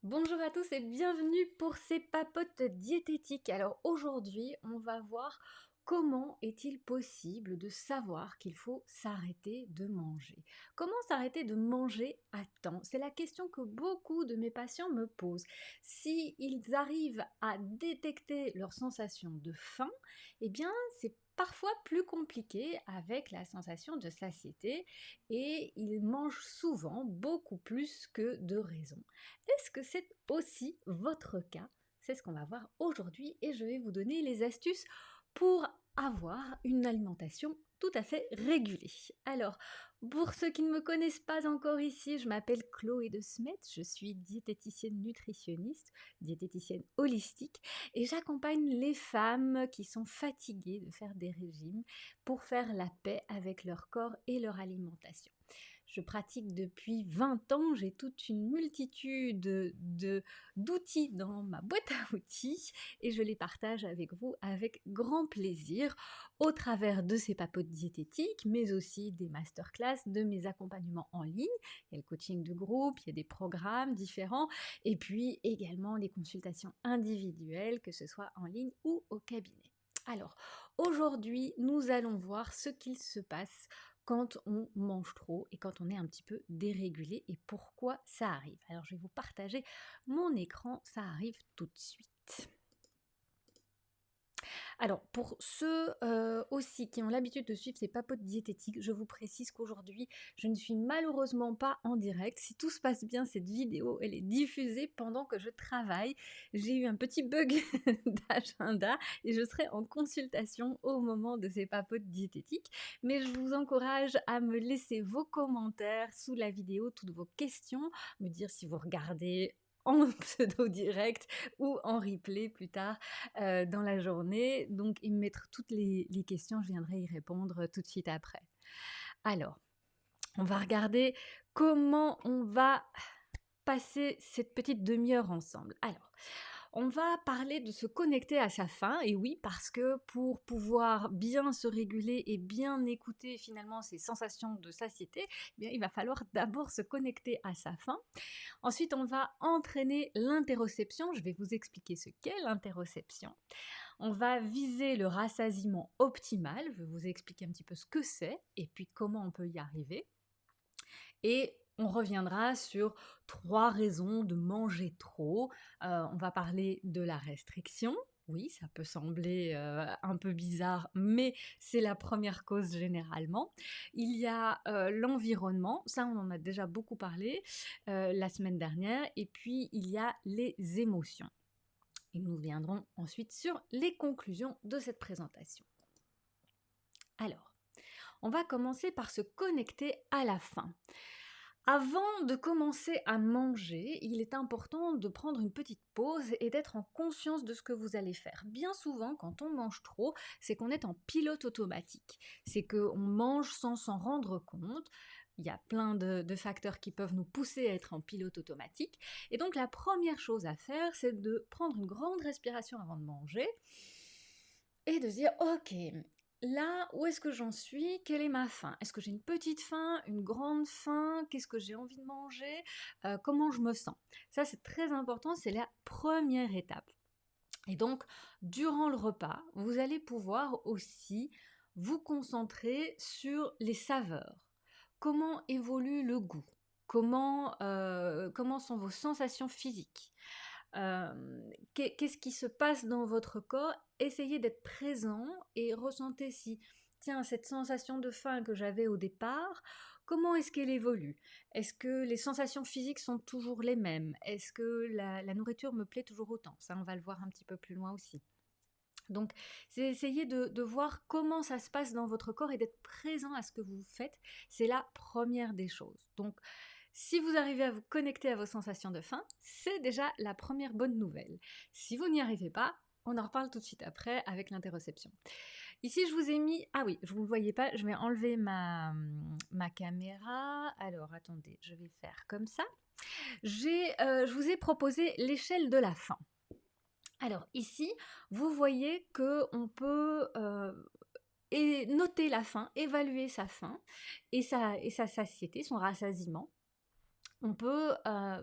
Bonjour à tous et bienvenue pour ces papotes diététiques. Alors aujourd'hui, on va voir comment est-il possible de savoir qu'il faut s'arrêter de manger. Comment s'arrêter de manger à temps? C'est la question que beaucoup de mes patients me posent. Si ils arrivent à détecter leur sensation de faim, eh bien c'est parfois plus compliqué avec la sensation de satiété et ils mangent souvent beaucoup plus que de raison. Est-ce que c'est aussi votre cas? C'est ce qu'on va voir aujourd'hui et je vais vous donner les astuces pour avoir une alimentation tout à fait régulée. Alors, pour ceux qui ne me connaissent pas encore ici, je m'appelle Chloé de Smet, je suis diététicienne nutritionniste, diététicienne holistique et j'accompagne les femmes qui sont fatiguées de faire des régimes pour faire la paix avec leur corps et leur alimentation. Je pratique depuis 20 ans, j'ai toute une multitude d'outils dans ma boîte à outils et je les partage avec vous avec grand plaisir au travers de ces papotes diététiques, mais aussi des masterclass, de mes accompagnements en ligne. Il y a le coaching de groupe, il y a des programmes différents et puis également des consultations individuelles, que ce soit en ligne ou au cabinet. Alors, aujourd'hui, nous allons voir ce qu'il se passe quand on mange trop et quand on est un petit peu dérégulé et pourquoi ça arrive. Alors je vais vous partager mon écran, ça arrive tout de suite. Alors, pour ceux aussi qui ont l'habitude de suivre ces papotes diététiques, je vous précise qu'aujourd'hui, je ne suis malheureusement pas en direct. Si tout se passe bien, cette vidéo, elle est diffusée pendant que je travaille. J'ai eu un petit bug d'agenda et je serai en consultation au moment de ces papotes diététiques. Mais je vous encourage à me laisser vos commentaires sous la vidéo, toutes vos questions, me dire si vous regardez en pseudo direct ou en replay plus tard dans la journée. Donc, et me mettre toutes les questions, je viendrai y répondre tout de suite après. Alors, on va regarder comment on va passer cette petite demi-heure ensemble. Alors, on va parler de se connecter à sa faim, et oui, parce que pour pouvoir bien se réguler et bien écouter finalement ces sensations de satiété, eh bien, il va falloir d'abord se connecter à sa faim. Ensuite, on va entraîner l'interoception. Je vais vous expliquer ce qu'est l'interoception. On va viser le rassasiement optimal. Je vais vous expliquer un petit peu ce que c'est et puis comment on peut y arriver. Et on reviendra sur 3 raisons de manger trop. On va parler de la restriction. Oui, ça peut sembler un peu bizarre, mais c'est la première cause généralement. Il y a l'environnement, ça on en a déjà beaucoup parlé la semaine dernière. Et puis il y a les émotions. Et nous viendrons ensuite sur les conclusions de cette présentation. Alors, on va commencer par se connecter à la faim. Avant de commencer à manger, il est important de prendre une petite pause et d'être en conscience de ce que vous allez faire. Bien souvent, quand on mange trop, c'est qu'on est en pilote automatique. C'est qu'on mange sans s'en rendre compte. Il y a plein de facteurs qui peuvent nous pousser à être en pilote automatique. Et donc la première chose à faire, c'est de prendre une grande respiration avant de manger et de se dire, ok, là, où est-ce que j'en suis? Quelle est ma faim? Est-ce que j'ai une petite faim, une grande faim? Qu'est-ce que j'ai envie de manger? Comment je me sens? Ça, c'est très important, c'est la première étape. Et donc, durant le repas, vous allez pouvoir aussi vous concentrer sur les saveurs. Comment évolue le goût? Comment sont vos sensations physiques? Qu'est-ce qui se passe dans votre corps? Essayez d'être présent et ressentez si, tiens, cette sensation de faim que j'avais au départ, comment est-ce qu'elle évolue? Est-ce que les sensations physiques sont toujours les mêmes? Est-ce que la nourriture me plaît toujours autant? Ça, on va le voir un petit peu plus loin aussi. Donc, c'est essayer de voir comment ça se passe dans votre corps et d'être présent à ce que vous faites. C'est la première des choses. Donc, si vous arrivez à vous connecter à vos sensations de faim, c'est déjà la première bonne nouvelle. Si vous n'y arrivez pas, on en reparle tout de suite après avec l'interoception. Ici, je vous ai mis... Ah oui, je ne vous le voyez pas, je vais enlever ma caméra. Alors, attendez, je vais faire comme ça. Je vous ai proposé l'échelle de la faim. Alors ici, vous voyez qu'on peut noter la faim, évaluer sa faim et sa satiété, son rassasiement. On peut,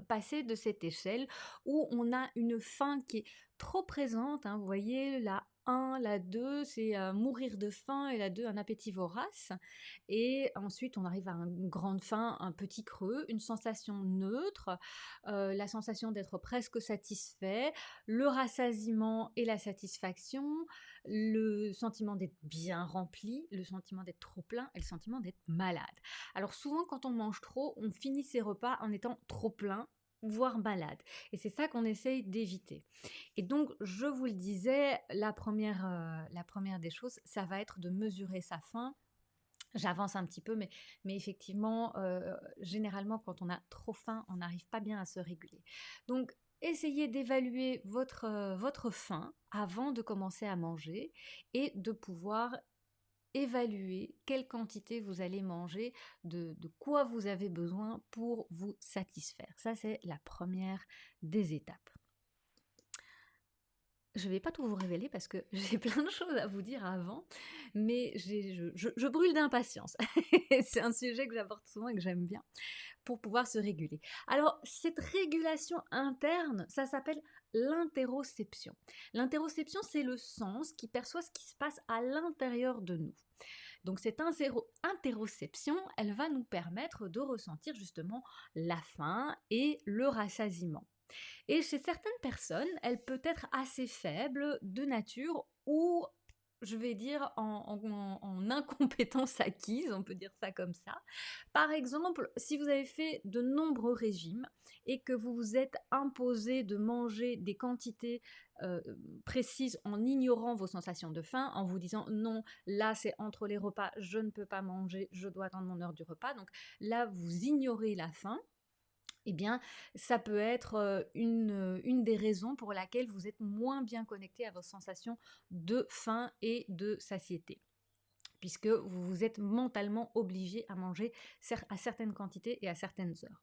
passer de cette échelle où on a une faim qui est trop présente, hein. Vous voyez, la 1, la 2, c'est, mourir de faim et la 2, un appétit vorace et ensuite on arrive à une grande faim, un petit creux, une sensation neutre, la sensation d'être presque satisfait, le rassasiement et la satisfaction, le sentiment d'être bien rempli, le sentiment d'être trop plein et le sentiment d'être malade. Alors souvent, quand on mange trop, on finit ses repas en étant trop plein, voire malade. Et c'est ça qu'on essaye d'éviter. Et donc, je vous le disais, la première des choses, ça va être de mesurer sa faim. J'avance un petit peu, mais effectivement, généralement, quand on a trop faim, on n'arrive pas bien à se réguler. Donc, essayez d'évaluer votre faim avant de commencer à manger et de pouvoir évaluer quelle quantité vous allez manger, de quoi vous avez besoin pour vous satisfaire. Ça, c'est la première des étapes. Je vais pas tout vous révéler parce que j'ai plein de choses à vous dire avant, mais je brûle d'impatience. C'est un sujet que j'aborde souvent et que j'aime bien pour pouvoir se réguler. Alors, cette régulation interne, ça s'appelle l'interoception. L'interoception, c'est le sens qui perçoit ce qui se passe à l'intérieur de nous. Donc cette interoception, elle va nous permettre de ressentir justement la faim et le rassasiement. Et chez certaines personnes, elle peut être assez faible de nature ou je vais dire en incompétence acquise, on peut dire ça comme ça. Par exemple, si vous avez fait de nombreux régimes et que vous vous êtes imposé de manger des quantités euh, précises en ignorant vos sensations de faim, en vous disant non, là c'est entre les repas, je ne peux pas manger, je dois attendre mon heure du repas. Donc là, vous ignorez la faim. Eh bien, ça peut être une des raisons pour laquelle vous êtes moins bien connecté à vos sensations de faim et de satiété, puisque vous vous êtes mentalement obligé à manger à certaines quantités et à certaines heures.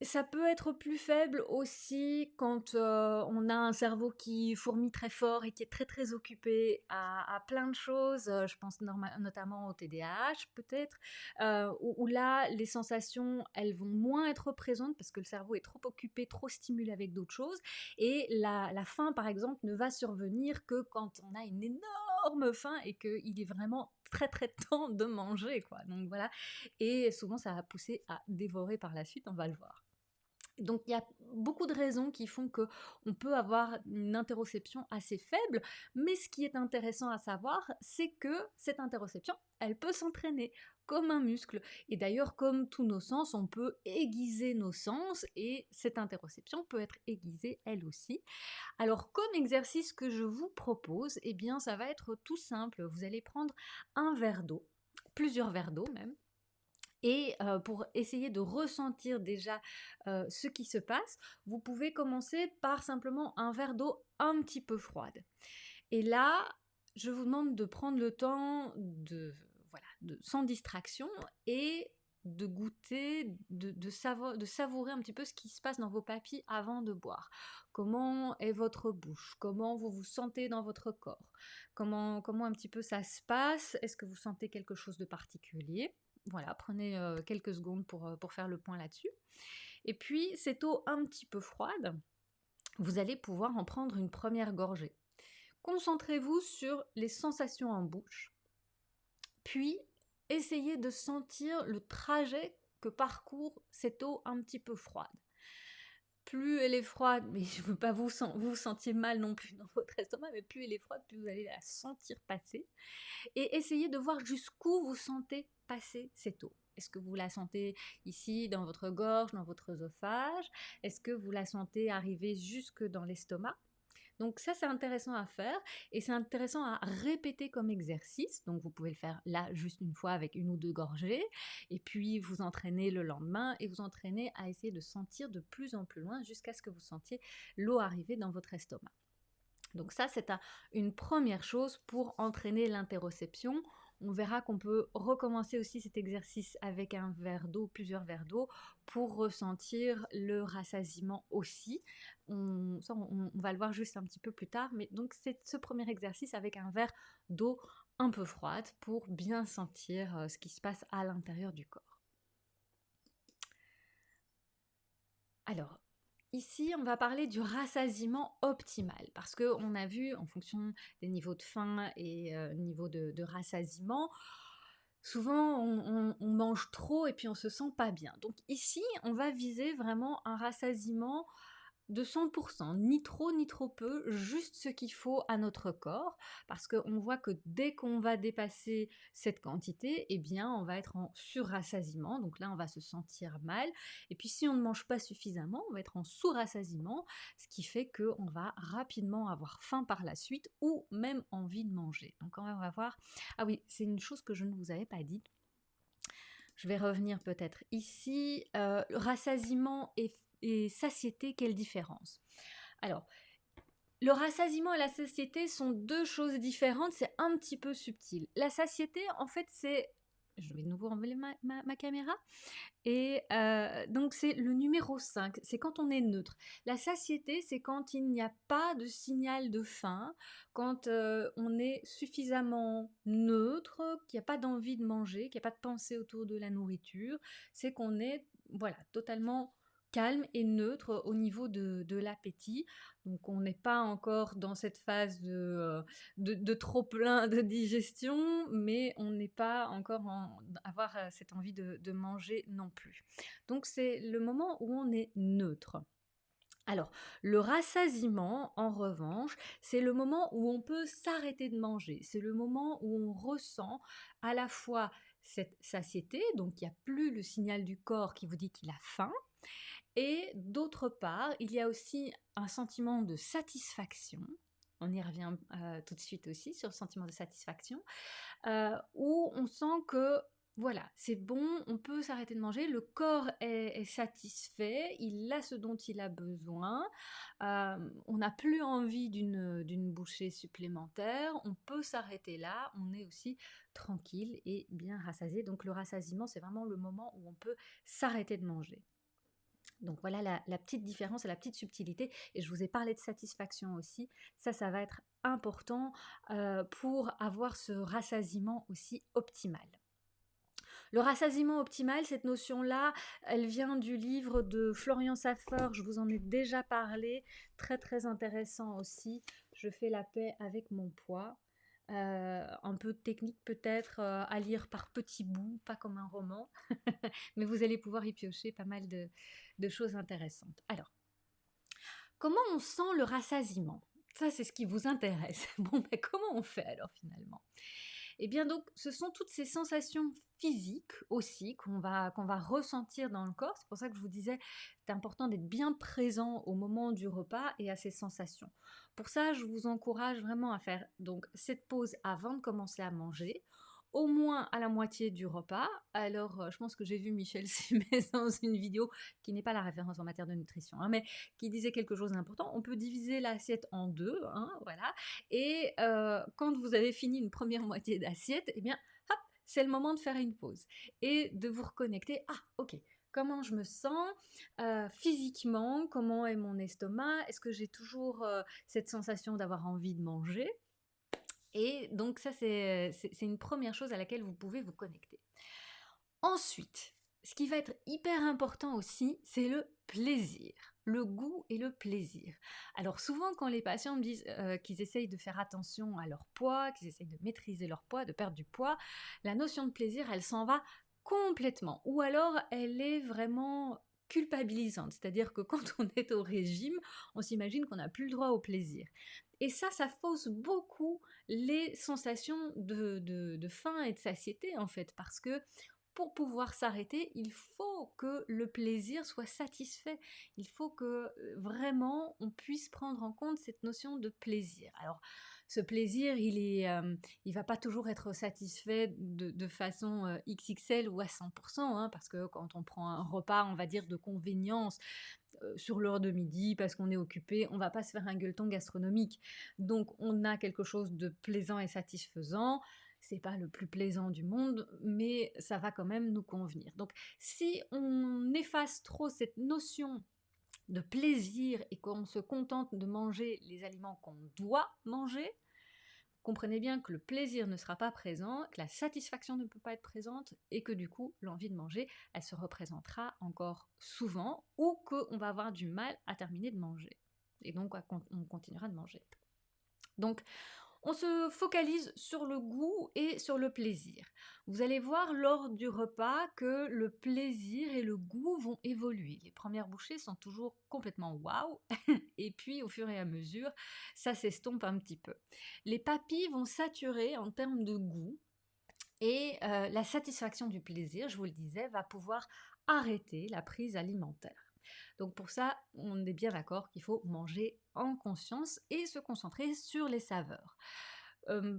Ça peut être plus faible aussi quand, on a un cerveau qui fourmille très fort et qui est très, très occupé à plein de choses, je pense notamment au TDAH peut-être, où là, les sensations, elles vont moins être présentes parce que le cerveau est trop occupé, trop stimulé avec d'autres choses et la faim, par exemple, ne va survenir que quand on a une énorme faim et qu'il est vraiment très, très temps de manger, quoi. Donc voilà, et souvent ça va pousser à dévorer par la suite, on va le voir. Donc il y a beaucoup de raisons qui font que on peut avoir une interoception assez faible, mais ce qui est intéressant à savoir, c'est que cette interoception, elle peut s'entraîner comme un muscle. Et d'ailleurs, comme tous nos sens, on peut aiguiser nos sens et cette interoception peut être aiguisée elle aussi. Alors comme exercice que je vous propose, eh bien ça va être tout simple. Vous allez prendre un verre d'eau, plusieurs verres d'eau même, et pour essayer de ressentir déjà ce qui se passe, vous pouvez commencer par simplement un verre d'eau un petit peu froide. Et là, je vous demande de prendre le temps sans distraction et de goûter, de savourer un petit peu ce qui se passe dans vos papilles avant de boire. Comment est votre bouche? Comment vous vous sentez dans votre corps? Comment un petit peu ça se passe? Est-ce que vous sentez quelque chose de particulier? Voilà, prenez quelques secondes pour faire le point là-dessus. Et puis, cette eau un petit peu froide, vous allez pouvoir en prendre une première gorgée. Concentrez-vous sur les sensations en bouche, puis essayez de sentir le trajet que parcourt cette eau un petit peu froide. Plus elle est froide, mais je ne veux pas vous sentiez mal non plus dans votre estomac, mais plus elle est froide, plus vous allez la sentir passer. Et essayez de voir jusqu'où vous sentez passer cette eau. Est-ce que vous la sentez ici dans votre gorge, dans votre œsophage? Est-ce que vous la sentez arriver jusque dans l'estomac? Donc ça, c'est intéressant à faire et c'est intéressant à répéter comme exercice. Donc vous pouvez le faire là juste une fois avec une ou deux gorgées et puis vous entraînez le lendemain et vous entraînez à essayer de sentir de plus en plus loin jusqu'à ce que vous sentiez l'eau arriver dans votre estomac. Donc ça, c'est une première chose pour entraîner l'interoception. On verra qu'on peut recommencer aussi cet exercice avec un verre d'eau, plusieurs verres d'eau, pour ressentir le rassasiement aussi. On va le voir juste un petit peu plus tard, mais donc c'est ce premier exercice avec un verre d'eau un peu froide pour bien sentir ce qui se passe à l'intérieur du corps. Alors, ici, on va parler du rassasiement optimal parce qu'on a vu, en fonction des niveaux de faim et niveau de rassasiement, souvent on mange trop et puis on se sent pas bien. Donc ici, on va viser vraiment un rassasiement de 100%, ni trop ni trop peu, juste ce qu'il faut à notre corps, parce qu'on voit que dès qu'on va dépasser cette quantité, eh bien, on va être en surrassasiement, donc là, on va se sentir mal. Et puis, si on ne mange pas suffisamment, on va être en sous-rassasiement, ce qui fait qu'on va rapidement avoir faim par la suite ou même envie de manger. Donc, on va voir. Ah oui, c'est une chose que je ne vous avais pas dit. Je vais revenir peut-être ici. Rassasiement et satiété, quelle différence? Alors, le rassasiement et la satiété sont deux choses différentes, c'est un petit peu subtil. La satiété, en fait, c'est... Je vais de nouveau enlever ma caméra. Et donc c'est le numéro 5, c'est quand on est neutre. La satiété, c'est quand il n'y a pas de signal de faim, quand on est suffisamment neutre, qu'il n'y a pas d'envie de manger, qu'il n'y a pas de pensée autour de la nourriture. C'est qu'on est voilà, totalement calme et neutre au niveau de l'appétit. Donc on n'est pas encore dans cette phase de trop plein de digestion, mais on n'est pas encore avoir cette envie de manger non plus. Donc c'est le moment où on est neutre. Alors, le rassasiement, en revanche, c'est le moment où on peut s'arrêter de manger. C'est le moment où on ressent à la fois cette satiété, donc il n'y a plus le signal du corps qui vous dit qu'il a faim, et d'autre part, il y a aussi un sentiment de satisfaction. On y revient tout de suite aussi sur le sentiment de satisfaction, où on sent que voilà, c'est bon, on peut s'arrêter de manger, le corps est satisfait, il a ce dont il a besoin, on n'a plus envie d'une bouchée supplémentaire, on peut s'arrêter là, on est aussi tranquille et bien rassasié. Donc le rassasiement, c'est vraiment le moment où on peut s'arrêter de manger. Donc voilà la petite différence et la petite subtilité. Et je vous ai parlé de satisfaction aussi. Ça va être important pour avoir ce rassasiement aussi optimal. Le rassasiement optimal, cette notion-là, elle vient du livre de Florian Safer, je vous en ai déjà parlé, très très intéressant aussi. Je fais la paix avec mon poids. Un peu technique peut-être à lire par petits bouts, pas comme un roman, mais vous allez pouvoir y piocher pas mal de choses intéressantes. Alors, comment on sent le rassasiement? Ça, c'est ce qui vous intéresse. Bon, mais comment on fait alors finalement? Eh bien donc, ce sont toutes ces sensations physiques aussi qu'on va ressentir dans le corps. C'est pour ça que je vous disais, c'est important d'être bien présent au moment du repas et à ces sensations. Pour ça, je vous encourage vraiment à faire donc cette pause avant de commencer à manger, au moins à la moitié du repas. Alors, je pense que j'ai vu Michel Simès dans une vidéo qui n'est pas la référence en matière de nutrition, hein, mais qui disait quelque chose d'important. On peut diviser l'assiette en deux, hein, voilà. Et quand vous avez fini une première moitié d'assiette, eh bien, hop, c'est le moment de faire une pause et de vous reconnecter. Ah, ok. Comment je me sens physiquement? Comment est mon estomac? Est-ce que j'ai toujours cette sensation d'avoir envie de manger? Et donc ça, c'est une première chose à laquelle vous pouvez vous connecter. Ensuite, ce qui va être hyper important aussi, c'est le plaisir, le goût et le plaisir. Alors souvent, quand les patients me disent qu'ils essayent de faire attention à leur poids, qu'ils essayent de maîtriser leur poids, de perdre du poids, la notion de plaisir, elle s'en va complètement. Ou alors, elle est vraiment culpabilisante, c'est-à-dire que quand on est au régime, on s'imagine qu'on n'a plus le droit au plaisir. Et ça fausse beaucoup les sensations de faim et de satiété, en fait, parce que pour pouvoir s'arrêter, il faut que le plaisir soit satisfait. Il faut que vraiment on puisse prendre en compte cette notion de plaisir. Alors, ce plaisir, il va pas toujours être satisfait de façon XXL ou à 100%, hein, parce que quand on prend un repas, on va dire de convenience, sur l'heure de midi parce qu'on est occupé, on va pas se faire un gueuleton gastronomique. Donc on a quelque chose de plaisant et satisfaisant. C'est pas le plus plaisant du monde, mais ça va quand même nous convenir. Donc si on efface trop cette notion de plaisir et qu'on se contente de manger les aliments qu'on doit manger, comprenez bien que le plaisir ne sera pas présent, que la satisfaction ne peut pas être présente et que du coup, l'envie de manger, elle se représentera encore souvent ou qu'on va avoir du mal à terminer de manger. Et donc, on continuera de manger. Donc, on se focalise sur le goût et sur le plaisir. Vous allez voir lors du repas que le plaisir et le goût vont évoluer. Les premières bouchées sont toujours complètement waouh, et puis au fur et à mesure, ça s'estompe un petit peu. Les papilles vont saturer en termes de goût, et la satisfaction du plaisir, je vous le disais, va pouvoir arrêter la prise alimentaire. Donc pour ça, on est bien d'accord qu'il faut manger en conscience et se concentrer sur les saveurs.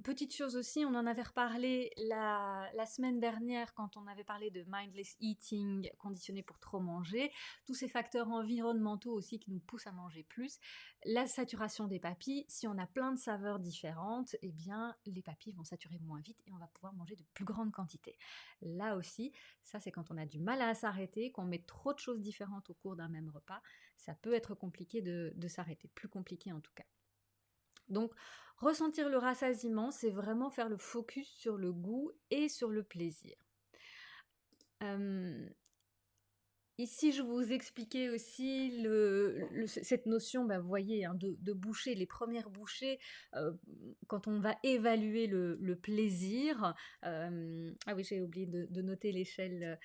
Petite chose aussi, on en avait reparlé la semaine dernière quand on avait parlé de mindless eating, conditionné pour trop manger, tous ces facteurs environnementaux aussi qui nous poussent à manger plus. La saturation des papilles, si on a plein de saveurs différentes, eh bien les papilles vont saturer moins vite et on va pouvoir manger de plus grandes quantités. Là aussi, ça c'est quand on a du mal à s'arrêter, qu'on met trop de choses différentes au cours d'un même repas, ça peut être compliqué de s'arrêter, plus compliqué en tout cas. Donc, ressentir le rassasiement, c'est vraiment faire le focus sur le goût et sur le plaisir. Ici, je vous expliquais aussi cette notion, bah, vous voyez, hein, de bouchées, les premières bouchées, quand on va évaluer le plaisir. Ah oui, j'ai oublié de noter l'échelle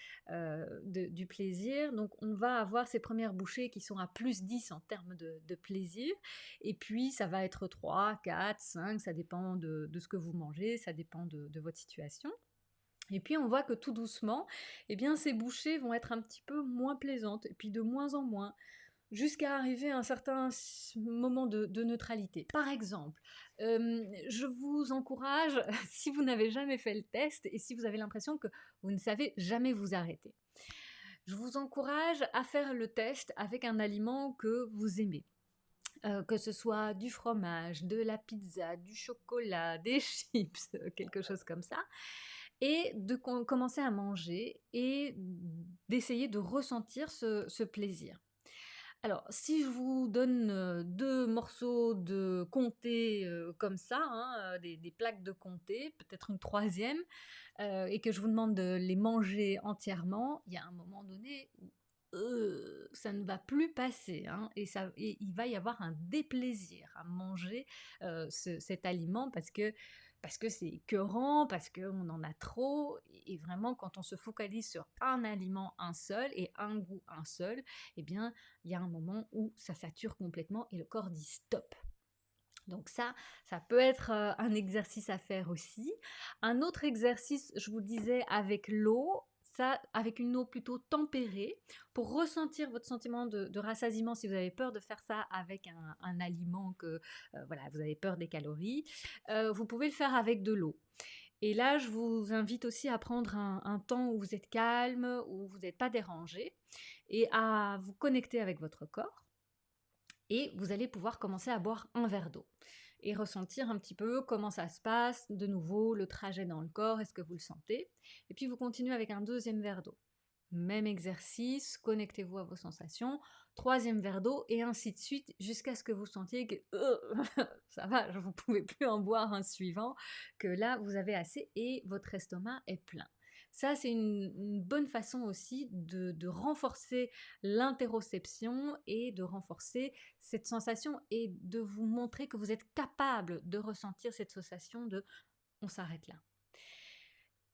du plaisir. Donc, on va avoir ces premières bouchées qui sont à plus 10 en termes de plaisir. Et puis, ça va être 3, 4, 5, ça dépend de ce que vous mangez, ça dépend de votre situation. Et puis on voit que tout doucement, eh bien, ces bouchées vont être un petit peu moins plaisantes, et puis de moins en moins, jusqu'à arriver à un certain moment de neutralité. Par exemple, je vous encourage, si vous n'avez jamais fait le test, et si vous avez l'impression que vous ne savez jamais vous arrêter, je vous encourage à faire le test avec un aliment que vous aimez. Que ce soit du fromage, de la pizza, du chocolat, des chips, quelque chose comme ça, et de commencer à manger et d'essayer de ressentir ce plaisir. Alors, si je vous donne 2 morceaux de comté, comme ça, hein, des plaques de comté, peut-être une troisième, et que je vous demande de les manger entièrement, il y a un moment donné où, ça ne va plus passer, hein, et il va y avoir un déplaisir à manger, cet aliment parce que c'est écœurant, parce qu'on en a trop, et vraiment quand on se focalise sur un aliment, un seul, et un goût, un seul, eh bien, il y a un moment où ça sature complètement et le corps dit stop. Donc ça peut être un exercice à faire aussi. Un autre exercice, je vous disais, avec l'eau, ça, avec une eau plutôt tempérée, pour ressentir votre sentiment de rassasiement, si vous avez peur de faire ça avec un aliment que, voilà, vous avez peur des calories, vous pouvez le faire avec de l'eau. Et là, je vous invite aussi à prendre un temps où vous êtes calme, où vous n'êtes pas dérangé, et à vous connecter avec votre corps. Et vous allez pouvoir commencer à boire un verre d'eau et ressentir un petit peu comment ça se passe, de nouveau le trajet dans le corps, est-ce que vous le sentez? Et puis vous continuez avec un deuxième verre d'eau. Même exercice, connectez-vous à vos sensations, troisième verre d'eau et ainsi de suite jusqu'à ce que vous sentiez que ça va, vous ne pouvez plus en boire un suivant, que là vous avez assez et votre estomac est plein. Ça, c'est une bonne façon aussi de renforcer l'interoception et de renforcer cette sensation et de vous montrer que vous êtes capable de ressentir cette sensation de on s'arrête là.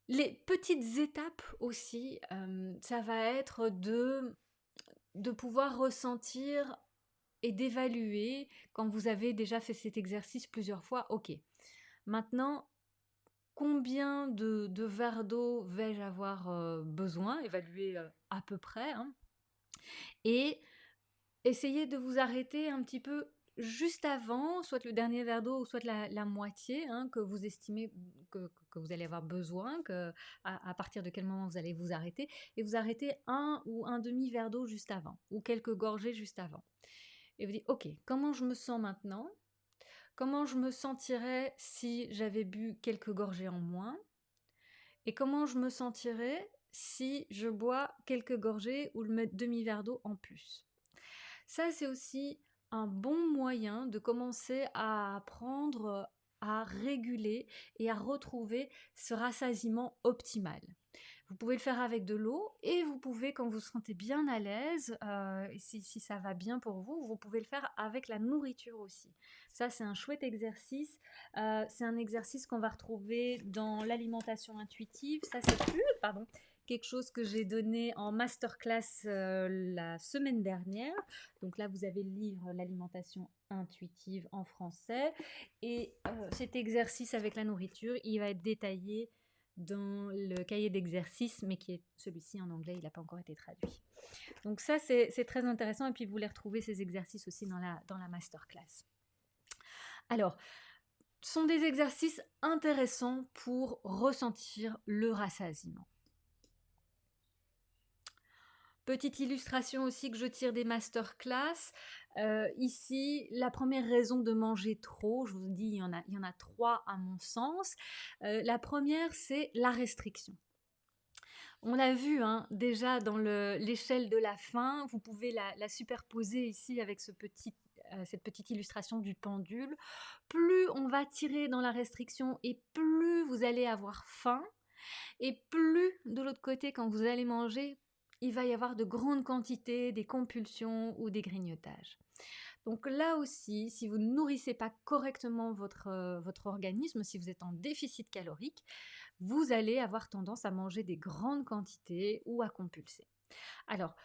Les petites étapes aussi, ça va être de pouvoir ressentir et d'évaluer quand vous avez déjà fait cet exercice plusieurs fois. Ok, maintenant, combien de verres d'eau vais-je avoir besoin? Évaluer à peu près, hein, et essayez de vous arrêter un petit peu juste avant, soit le dernier verre d'eau, ou soit la moitié, hein, que vous estimez que vous allez avoir besoin, à partir de quel moment vous allez vous arrêter, et vous arrêtez un ou un demi verre d'eau juste avant, ou quelques gorgées juste avant. Et vous dites, ok, comment je me sens maintenant? Comment je me sentirais si j'avais bu quelques gorgées en moins? Et comment je me sentirais si je bois quelques gorgées ou le demi-verre d'eau en plus? Ça, c'est aussi un bon moyen de commencer à apprendre à réguler et à retrouver ce rassasiement optimal. Vous pouvez le faire avec de l'eau et vous pouvez, quand vous vous sentez bien à l'aise, et si ça va bien pour vous, vous pouvez le faire avec la nourriture aussi. Ça, c'est un chouette exercice. C'est un exercice qu'on va retrouver dans l'alimentation intuitive. Ça, c'est plus, pardon, quelque chose que j'ai donné en masterclass la semaine dernière. Donc là, vous avez le livre L'alimentation intuitive en français. Et cet exercice avec la nourriture, il va être détaillé dans le cahier d'exercice, mais qui est celui-ci en anglais, il n'a pas encore été traduit. Donc ça, c'est très intéressant. Et puis, vous les retrouvez, ces exercices aussi dans la masterclass. Alors, ce sont des exercices intéressants pour ressentir le rassasiement. Petite illustration aussi que je tire des masterclass. Ici, la première raison de manger trop, je vous dis, il y en a 3 à mon sens. La première, c'est la restriction. On l'a vu hein, déjà dans l'échelle de la faim, vous pouvez la superposer ici avec cette petite illustration du pendule. Plus on va tirer dans la restriction et plus vous allez avoir faim, et plus de l'autre côté, quand vous allez manger, il va y avoir de grandes quantités, des compulsions ou des grignotages. Donc là aussi, si vous ne nourrissez pas correctement votre organisme, si vous êtes en déficit calorique, vous allez avoir tendance à manger des grandes quantités ou à compulser. Alors,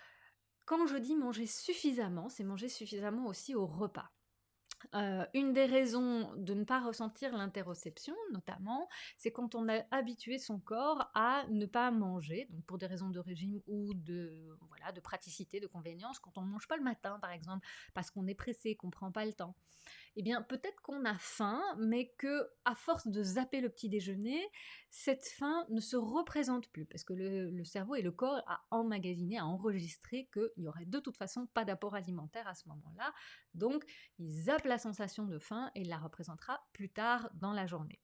quand je dis manger suffisamment, c'est manger suffisamment aussi au repas. Une des raisons de ne pas ressentir l'interoception, notamment, c'est quand on a habitué son corps à ne pas manger, donc pour des raisons de régime ou de praticité, de convénience, quand on ne mange pas le matin, par exemple, parce qu'on est pressé, qu'on ne prend pas le temps. Eh bien, peut-être qu'on a faim, mais que à force de zapper le petit déjeuner, cette faim ne se représente plus, parce que le cerveau et le corps a emmagasiné, a enregistré qu'il n'y aurait de toute façon pas d'apport alimentaire à ce moment-là. Donc, il zappe la sensation de faim et il la représentera plus tard dans la journée.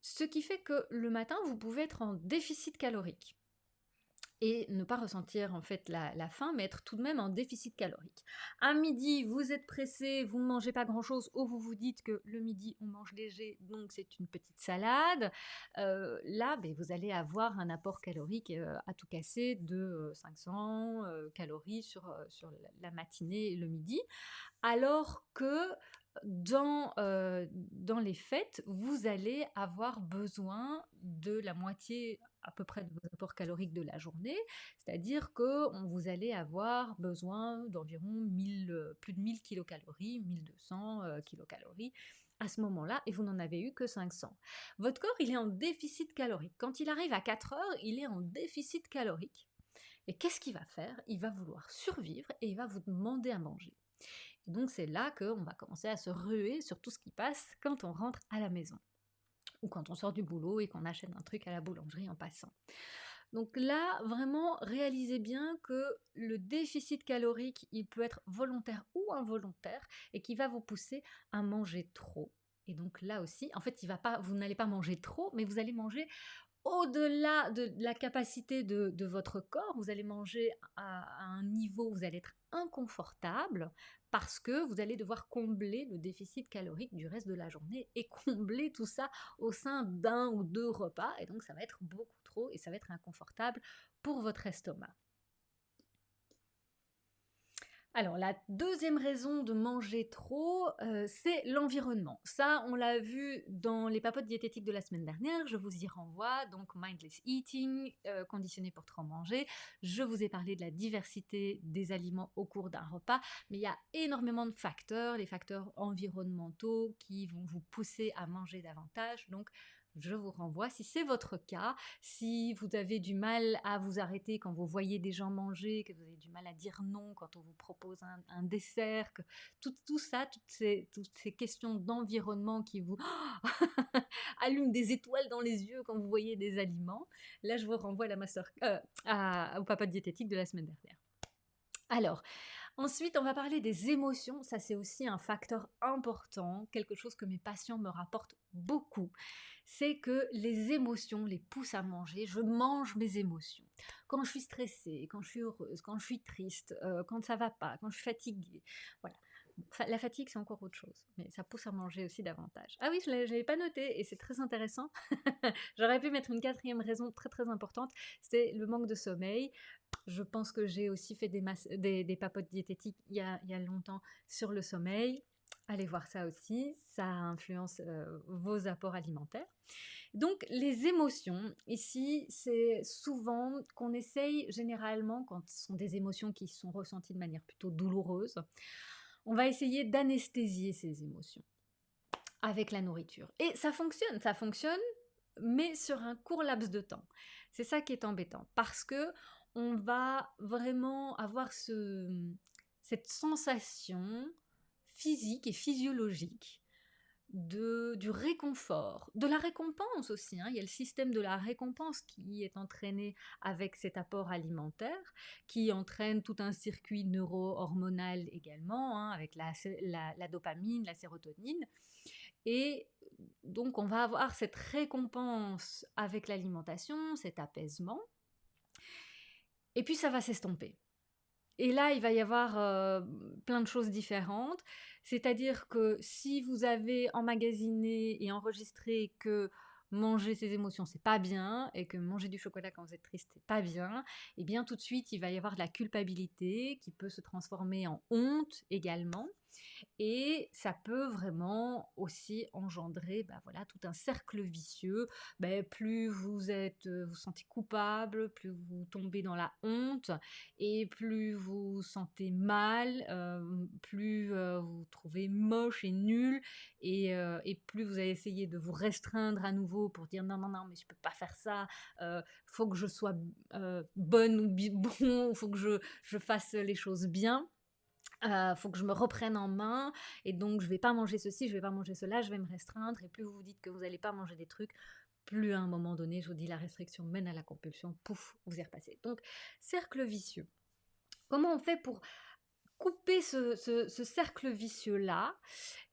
Ce qui fait que le matin, vous pouvez être en déficit calorique et ne pas ressentir en fait la faim, mais être tout de même en déficit calorique. À midi, vous êtes pressé, vous ne mangez pas grand-chose, ou vous vous dites que le midi, on mange léger, donc c'est une petite salade. Là, vous allez avoir un apport calorique à tout casser de 500 calories sur la matinée et le midi, alors que dans les fêtes, vous allez avoir besoin de la moitié à peu près de vos apports caloriques de la journée, c'est-à-dire que vous allez avoir besoin d'environ plus de 1000 kilocalories, 1200 kilocalories à ce moment-là, et vous n'en avez eu que 500. Votre corps, il est en déficit calorique. Quand il arrive à 4 heures, il est en déficit calorique. Et qu'est-ce qu'il va faire? Il va vouloir survivre et il va vous demander à manger. Et donc c'est là qu'on va commencer à se ruer sur tout ce qui passe quand on rentre à la maison. Ou quand on sort du boulot et qu'on achète un truc à la boulangerie en passant. Donc là, vraiment, réalisez bien que le déficit calorique, il peut être volontaire ou involontaire et qui va vous pousser à manger trop. Et donc là aussi, en fait, vous n'allez pas manger trop, mais vous allez manger au-delà de la capacité de votre corps. Vous allez manger à un niveau où vous allez être inconfortable parce que vous allez devoir combler le déficit calorique du reste de la journée et combler tout ça au sein d'un ou 2 repas. Et donc, ça va être beaucoup trop et ça va être inconfortable pour votre estomac. Alors, la deuxième raison de manger trop, c'est l'environnement. Ça, on l'a vu dans les papotes diététiques de la semaine dernière, je vous y renvoie, donc mindless eating, conditionné pour trop manger. Je vous ai parlé de la diversité des aliments au cours d'un repas, mais il y a énormément de facteurs, les facteurs environnementaux qui vont vous pousser à manger davantage, donc je vous renvoie, si c'est votre cas, si vous avez du mal à vous arrêter quand vous voyez des gens manger, que vous avez du mal à dire non quand on vous propose un dessert, que tout ça, toutes ces questions d'environnement qui vous allument des étoiles dans les yeux quand vous voyez des aliments, là je vous renvoie à au papa diététique de la semaine dernière. Alors, ensuite, on va parler des émotions. Ça, c'est aussi un facteur important, quelque chose que mes patients me rapportent beaucoup. C'est que les émotions les poussent à manger. Je mange mes émotions. Quand je suis stressée, quand je suis heureuse, quand je suis triste, quand ça va pas, quand je suis fatiguée. Voilà. La fatigue, c'est encore autre chose, mais ça pousse à manger aussi davantage. Ah oui, je ne l'avais pas noté et c'est très intéressant. J'aurais pu mettre une quatrième raison très très importante, c'est le manque de sommeil. Je pense que j'ai aussi fait des papotes diététiques il y a longtemps sur le sommeil. Allez voir ça aussi, ça influence vos apports alimentaires. Donc les émotions, ici, c'est souvent qu'on essaye généralement, quand ce sont des émotions qui sont ressenties de manière plutôt douloureuse, on va essayer d'anesthésier ces émotions avec la nourriture. Et ça fonctionne, mais sur un court laps de temps. C'est ça qui est embêtant, parce que on va vraiment avoir cette sensation physique et physiologique du réconfort, de la récompense aussi, hein. Il y a le système de la récompense qui est entraîné avec cet apport alimentaire, qui entraîne tout un circuit neuro-hormonal également, hein, avec la dopamine, la sérotonine. Et donc on va avoir cette récompense avec l'alimentation, cet apaisement, et puis ça va s'estomper. Et là, il va y avoir plein de choses différentes. C'est-à-dire que si vous avez emmagasiné et enregistré que manger ses émotions, c'est pas bien, et que manger du chocolat quand vous êtes triste, c'est pas bien, et bien tout de suite, il va y avoir de la culpabilité qui peut se transformer en honte également. Et ça peut vraiment aussi engendrer voilà, tout un cercle vicieux. Plus vous sentez coupable, plus vous tombez dans la honte, et plus vous vous sentez mal, plus vous vous trouvez moche et nul, et plus vous allez essayer de vous restreindre à nouveau pour dire non, non, non, mais je peux pas faire ça, faut que je sois bonne ou bon, faut que je fasse les choses bien. Faut que je me reprenne en main, et donc je vais pas manger ceci, je vais pas manger cela, je vais me restreindre. Et plus vous vous dites que vous allez pas manger des trucs, plus à un moment donné, je vous dis, la restriction mène à la compulsion, pouf, vous y repassez. Donc cercle vicieux. Comment on fait pour couper ce cercle vicieux-là?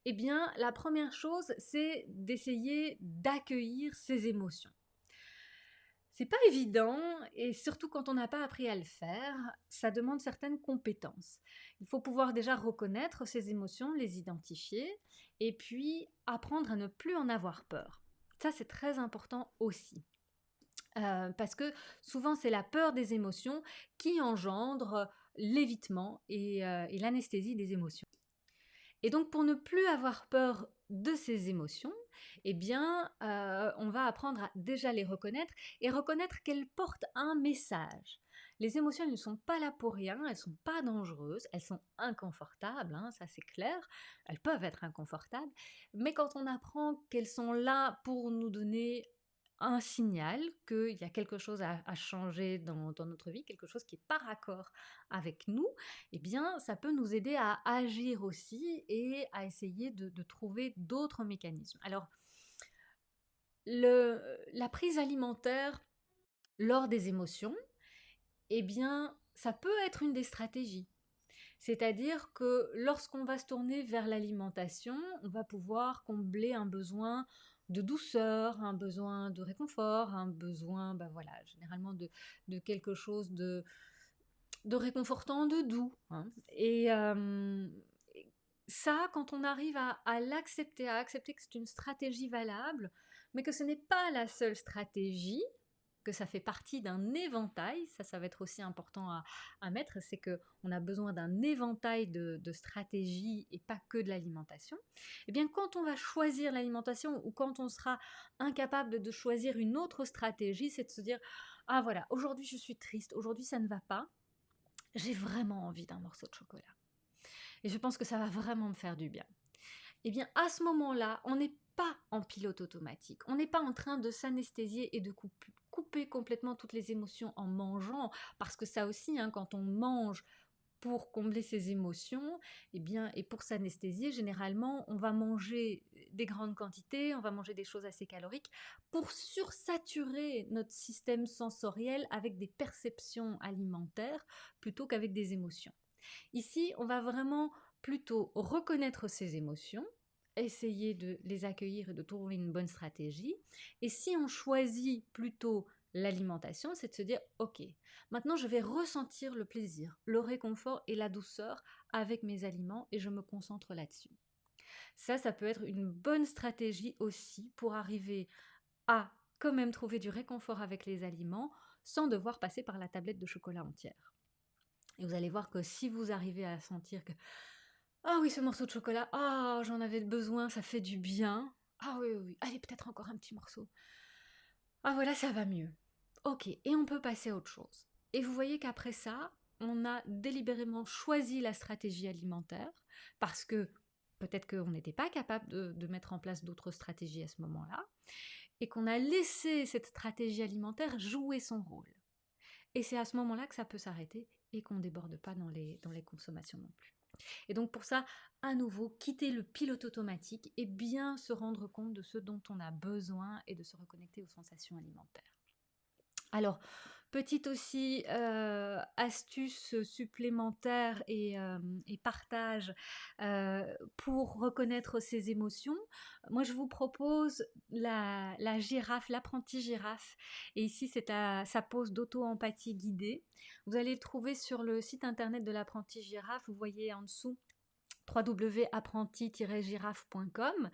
Eh bien, la première chose, c'est d'essayer d'accueillir ses émotions. C'est pas évident, et surtout quand on n'a pas appris à le faire, ça demande certaines compétences. Il faut pouvoir déjà reconnaître ses émotions, les identifier, et puis apprendre à ne plus en avoir peur. Ça, c'est très important aussi. Parce que souvent, c'est la peur des émotions qui engendre l'évitement et l'anesthésie des émotions. Et donc, pour ne plus avoir peur de ces émotions, eh bien, on va apprendre à déjà les reconnaître, et reconnaître qu'elles portent un message. Les émotions, elles ne sont pas là pour rien, elles ne sont pas dangereuses, elles sont inconfortables, hein, ça c'est clair, elles peuvent être inconfortables, mais quand on apprend qu'elles sont là pour nous donner un signal qu'il y a quelque chose à changer dans notre vie, quelque chose qui est par accord avec nous, eh bien, ça peut nous aider à agir aussi et à essayer de trouver d'autres mécanismes. Alors, la prise alimentaire lors des émotions, eh bien, ça peut être une des stratégies. C'est-à-dire que lorsqu'on va se tourner vers l'alimentation, on va pouvoir combler un besoin de douceur, un besoin de réconfort, un besoin, voilà, généralement de quelque chose de réconfortant, de doux, hein. Et ça, quand on arrive à l'accepter, à accepter que c'est une stratégie valable, mais que ce n'est pas la seule stratégie, que ça fait partie d'un éventail, ça va être aussi important à mettre, c'est qu'on a besoin d'un éventail de stratégies et pas que de l'alimentation. Et bien, quand on va choisir l'alimentation, ou quand on sera incapable de choisir une autre stratégie, c'est de se dire, ah voilà, aujourd'hui je suis triste, aujourd'hui ça ne va pas, j'ai vraiment envie d'un morceau de chocolat. Et je pense que ça va vraiment me faire du bien. Eh bien, à ce moment-là, on n'est pas en pilote automatique. On n'est pas en train de s'anesthésier et de couper complètement toutes les émotions en mangeant. Parce que ça aussi, hein, quand on mange pour combler ses émotions, eh bien, et pour s'anesthésier, généralement, on va manger des grandes quantités, on va manger des choses assez caloriques pour sursaturer notre système sensoriel avec des perceptions alimentaires plutôt qu'avec des émotions. Ici, on va vraiment plutôt reconnaître ses émotions, essayer de les accueillir et de trouver une bonne stratégie. Et si on choisit plutôt l'alimentation, c'est de se dire, ok, maintenant je vais ressentir le plaisir, le réconfort et la douceur avec mes aliments et je me concentre là-dessus. Ça peut être une bonne stratégie aussi pour arriver à quand même trouver du réconfort avec les aliments sans devoir passer par la tablette de chocolat entière. Et vous allez voir que si vous arrivez à sentir que ah oui, ce morceau de chocolat, ah j'en avais besoin, ça fait du bien. Ah oui, oui, oui, allez, peut-être encore un petit morceau. Ah voilà, ça va mieux. Ok, et on peut passer à autre chose. Et vous voyez qu'après ça, on a délibérément choisi la stratégie alimentaire parce que peut-être qu'on n'était pas capable de mettre en place d'autres stratégies à ce moment-là et qu'on a laissé cette stratégie alimentaire jouer son rôle. Et c'est à ce moment-là que ça peut s'arrêter et qu'on ne déborde pas dans les consommations non plus. Et donc pour ça, à nouveau, quitter le pilote automatique et bien se rendre compte de ce dont on a besoin et de se reconnecter aux sensations alimentaires. Alors, petite aussi astuce supplémentaire et partage pour reconnaître ses émotions. Moi, je vous propose la girafe, l'apprenti girafe. Et ici, sa pose d'auto-empathie guidée. Vous allez le trouver sur le site internet de l'apprenti girafe. Vous voyez en dessous www.apprenti-girafe.com.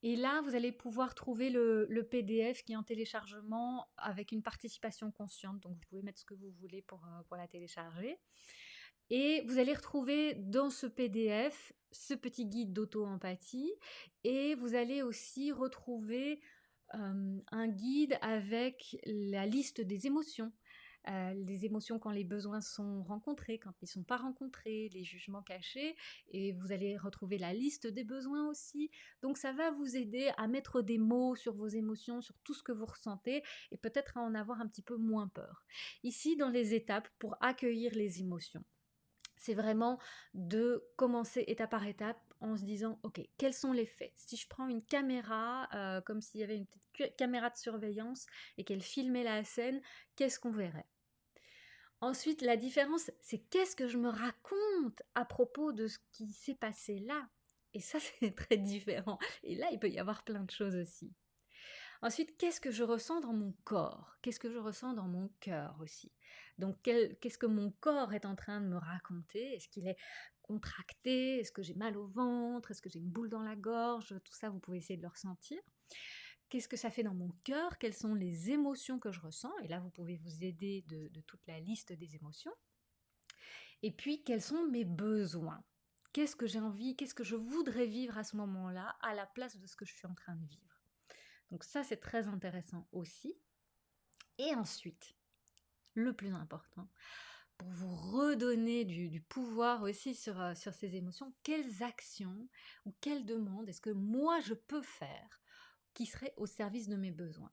Et là, vous allez pouvoir trouver le PDF qui est en téléchargement avec une participation consciente. Donc, vous pouvez mettre ce que vous voulez pour la télécharger. Et vous allez retrouver dans ce PDF ce petit guide d'auto-empathie. Et vous allez aussi retrouver un guide avec la liste des émotions. Les émotions quand les besoins sont rencontrés, quand ils ne sont pas rencontrés, les jugements cachés, et vous allez retrouver la liste des besoins aussi. Donc ça va vous aider à mettre des mots sur vos émotions, sur tout ce que vous ressentez, et peut-être à en avoir un petit peu moins peur. Ici, dans les étapes pour accueillir les émotions, c'est vraiment de commencer étape par étape en se disant, ok, quels sont les faits? Si je prends une caméra, comme s'il y avait une petite caméra de surveillance et qu'elle filmait la scène, qu'est-ce qu'on verrait? Ensuite, la différence, c'est qu'est-ce que je me raconte à propos de ce qui s'est passé là. Et ça, c'est très différent. Et là, il peut y avoir plein de choses aussi. Ensuite, qu'est-ce que je ressens dans mon corps? Qu'est-ce que je ressens dans mon cœur aussi? Donc, qu'est-ce que mon corps est en train de me raconter? Est-ce qu'il est contracté? Est-ce que j'ai mal au ventre? Est-ce que j'ai une boule dans la gorge? Tout ça, vous pouvez essayer de le ressentir. Qu'est-ce que ça fait dans mon cœur? Quelles sont les émotions que je ressens? Et là, vous pouvez vous aider de toute la liste des émotions. Et puis, quels sont mes besoins? Qu'est-ce que j'ai envie? Qu'est-ce que je voudrais vivre à ce moment-là, à la place de ce que je suis en train de vivre? Donc ça, c'est très intéressant aussi. Et ensuite, le plus important, pour vous redonner du pouvoir aussi sur ces émotions, quelles actions ou quelles demandes est-ce que moi je peux faire qui seraient au service de mes besoins?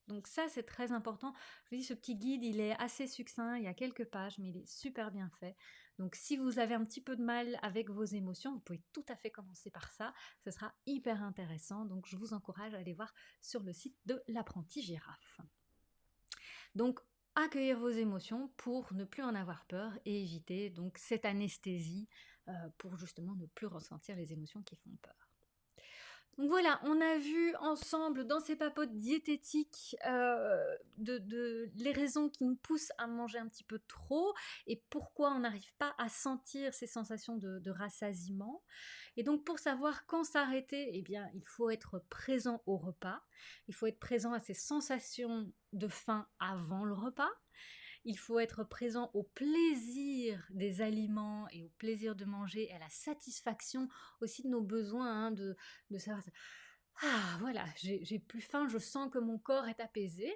Donc ça, c'est très important. Je vous dis, ce petit guide, il est assez succinct, il y a quelques pages, mais il est super bien fait. Donc si vous avez un petit peu de mal avec vos émotions, vous pouvez tout à fait commencer par ça. Ce sera hyper intéressant. Donc je vous encourage à aller voir sur le site de l'apprenti girafe. Donc accueillir vos émotions pour ne plus en avoir peur et éviter donc cette anesthésie pour justement ne plus ressentir les émotions qui font peur. Donc voilà, on a vu ensemble dans ces papotes diététiques les raisons qui nous poussent à manger un petit peu trop et pourquoi on n'arrive pas à sentir ces sensations de rassasiement. Et donc pour savoir quand s'arrêter, eh bien, il faut être présent au repas, il faut être présent à ces sensations de faim avant le repas. Il faut être présent au plaisir des aliments et au plaisir de manger et à la satisfaction aussi de nos besoins, hein, de savoir, ah voilà, j'ai plus faim, je sens que mon corps est apaisé,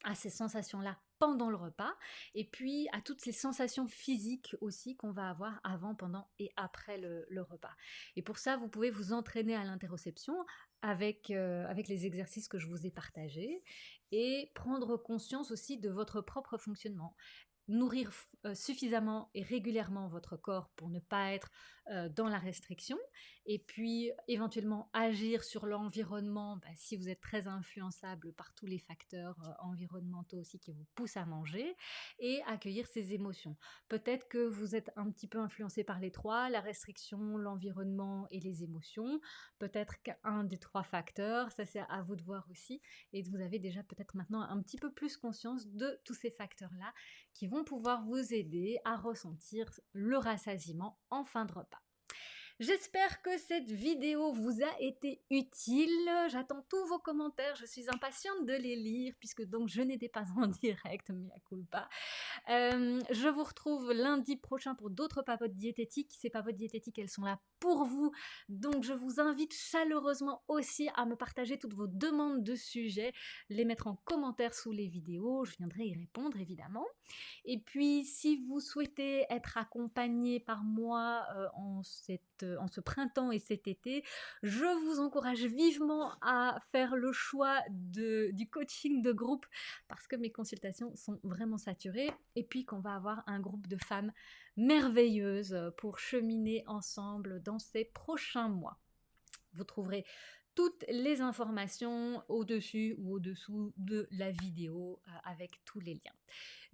à ces sensations-là pendant le repas, et puis à toutes ces sensations physiques aussi qu'on va avoir avant, pendant et après le repas. Et pour ça, vous pouvez vous entraîner à l'interoception avec les exercices que je vous ai partagés et prendre conscience aussi de votre propre fonctionnement. nourrir suffisamment et régulièrement votre corps pour ne pas être dans la restriction, et puis éventuellement agir sur l'environnement si vous êtes très influençable par tous les facteurs environnementaux aussi qui vous poussent à manger, et accueillir ses émotions. Peut-être que vous êtes un petit peu influencé par les trois, la restriction, l'environnement et les émotions. Peut-être qu'un des trois facteurs, ça c'est à vous de voir aussi, et vous avez déjà peut-être maintenant un petit peu plus conscience de tous ces facteurs-là qui vont pouvoir vous aider à ressentir le rassasiement en fin de repas. J'espère que cette vidéo vous a été utile. J'attends tous vos commentaires. Je suis impatiente de les lire puisque donc je n'étais pas en direct, mea culpa. Je vous retrouve lundi prochain pour d'autres papotes diététiques. Ces papotes diététiques, elles sont là pour vous. Donc je vous invite chaleureusement aussi à me partager toutes vos demandes de sujets, les mettre en commentaire sous les vidéos. Je viendrai y répondre évidemment. Et puis, si vous souhaitez être accompagné par moi en ce printemps et cet été, je vous encourage vivement à faire le choix du coaching de groupe parce que mes consultations sont vraiment saturées, et puis qu'on va avoir un groupe de femmes merveilleuses pour cheminer ensemble dans ces prochains mois. Vous trouverez toutes les informations au-dessus ou au-dessous de la vidéo avec tous les liens.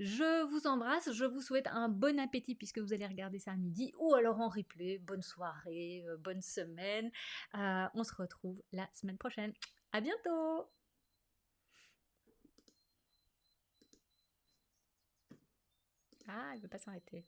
Je vous embrasse, je vous souhaite un bon appétit puisque vous allez regarder ça à midi, ou alors en replay. Bonne soirée, bonne semaine. On se retrouve la semaine prochaine. À bientôt! Ah, elle ne veut pas s'arrêter.